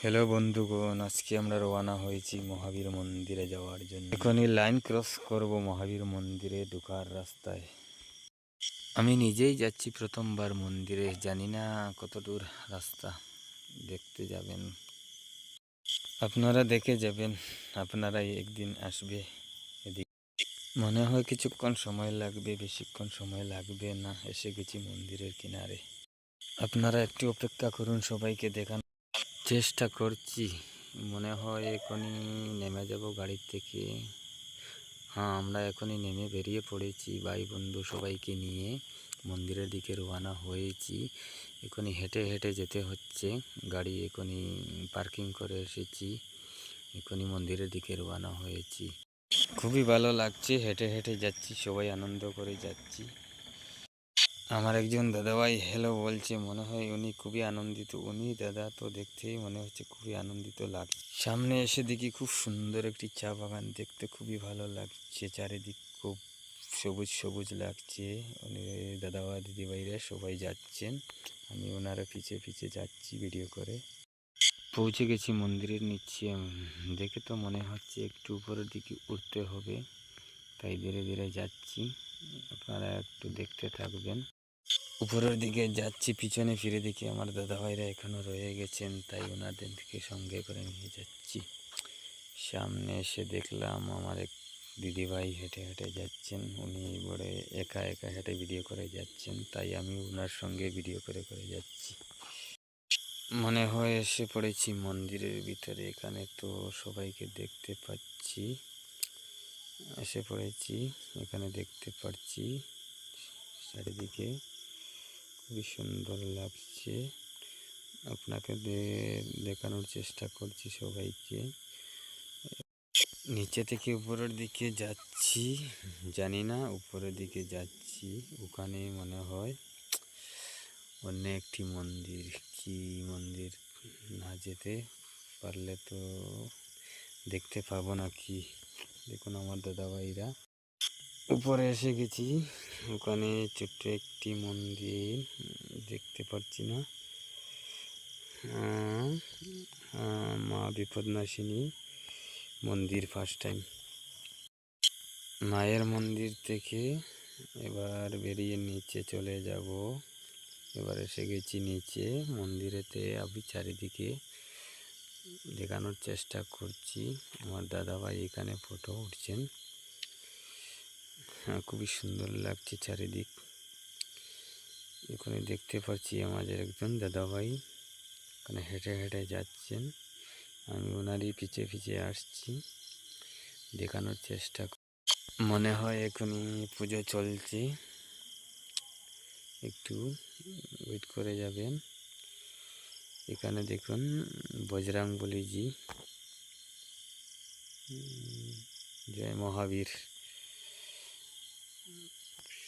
Hello বন্ধুগণ, আজকে আমরা রওনা হয়েছি মহাবীর মন্দিরে যাওয়ার জন্য। এখনই লাইন ক্রস করব মহাবীর মন্দিরে ঢোকার রাস্তায়। আমি নিজেই যাচ্ছি প্রথমবার মন্দিরে, জানি না কত দূর রাস্তা। দেখতে যাবেন, আপনারা দেখে যাবেন, আপনারাই একদিন আসবে এদিকে। মনে হয় কিছুক্ষণ সময় লাগবে, বেশিক্ষণ সময় লাগবে না। এসে গেছি মন্দিরের কিনারে। আপনারা একটু অপেক্ষা করুন, সবাইকে দেখানোর চেষ্টা করছি। মনে হয় এখনই নেমে যাব গাড়ির থেকে। হ্যাঁ, আমরা এখনই নেমে বেরিয়ে পড়েছি, ভাই বন্ধু সবাইকে নিয়ে মন্দিরের দিকে রওনা হয়েছি। এখনই হেঁটে হেঁটে যেতে হচ্ছে, গাড়ি এখনই পার্কিং করে এসেছি। এখনই মন্দিরের দিকে রওনা হয়েছি। খুবই ভালো লাগছে, হেঁটে হেঁটে যাচ্ছি, সবাই আনন্দ করে যাচ্ছি। আমার একজন দাদাভাই হ্যালো বলছে, মনে হয় উনি খুবই আনন্দিত। উনি দাদা তো দেখতেই মনে হচ্ছে খুবই আনন্দিত লাগছে। সামনে এসে দেখি খুব সুন্দর একটি চা বাগান, দেখতে খুবই ভালো লাগছে। চারিদিক খুব সবুজ সবুজ লাগছে। উনি দাদাভাই দিদিভাইরা সবাই যাচ্ছেন, আমি ওনারা পিছে পিছে যাচ্ছি ভিডিও করে। পৌঁছে গেছি মন্দিরের নিচে। দেখে তো মনে হচ্ছে একটু উপরের দিকে উঠতে হবে, তাই ধীরে ধীরে যাচ্ছি। আপনারা একটু দেখতে থাকবেন। উপরের দিকে যাচ্ছি, পিছনে ফিরে দেখি আমার দাদাভাইরা এখনো রয়ে গেছেন, তাই ওনাদের থেকে সঙ্গে করে নিয়ে যাচ্ছি। সামনে এসে দেখলাম আমার এক দিদিভাই হেঁটে হেঁটে যাচ্ছেন। উনি বড় একা একা হেঁটে ভিডিও করে যাচ্ছেন, তাই আমি ওনার সঙ্গে ভিডিও করে করে যাচ্ছি। মনে হয় এসে পড়েছি মন্দিরের ভিতরে। এখানে তো সবাইকে দেখতে পাচ্ছি, এসে পড়েছি। এখানে দেখতে পাচ্ছি চারিদিকে খুবই সুন্দর লাগছে। আপনাকে দেখানোর চেষ্টা করছি সবাইকে। নিচে থেকে উপরের দিকে যাচ্ছি, জানি না উপরের দিকে যাচ্ছি, ওখানে মনে হয় অন্য একটি মন্দির। কি মন্দির না যেতে পারলে তো দেখতে পাবো না কি। দেখুন আমার দাদাভাইরা উপরে এসে গেছি, ওখানে ছোট্ট একটি মন্দির দেখতে পাচ্ছি না। মা বিপদনাশিনী মন্দির ফার্স্ট টাইম। মায়ের মন্দির থেকে এবার বেরিয়ে নিচে চলে যাব। এবার এসে গেছি নিচে মন্দিরেতে। আমি চারিদিকে দেখানোর চেষ্টা করছি। আমার দাদাভাই এখানে ফটো উঠছেন। হ্যাঁ, খুবই সুন্দর লাগছে চারিদিক। এখানে দেখতে পাচ্ছি আমাদের একজন দাদাভাই এখানে হেঁটে হেঁটে যাচ্ছেন, আমি ওনারই পিছে পিছে আসছি, দেখানোর চেষ্টা। মনে হয় এখনই পুজো চলছে, একটু ওয়েট করে যাবেন। এখানে দেখুন বজরংবলীজি, জয় মহাবীর।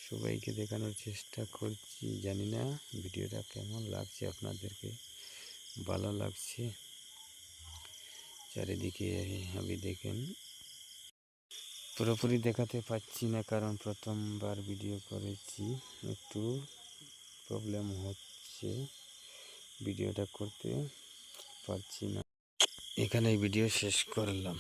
সবাইকে দেখানোর চেষ্টা করছি, জানি না ভিডিওটা কেমন লাগছে আপনাদেরকে। ভালো লাগছে চারিদিকে। আমি দেখেন পুরোপুরি দেখাতে পাচ্ছি না, কারণ প্রথমবার ভিডিও করেছি, একটু প্রবলেম হচ্ছে, ভিডিওটা করতে পারছি না। এখানে ভিডিও শেষ করলাম।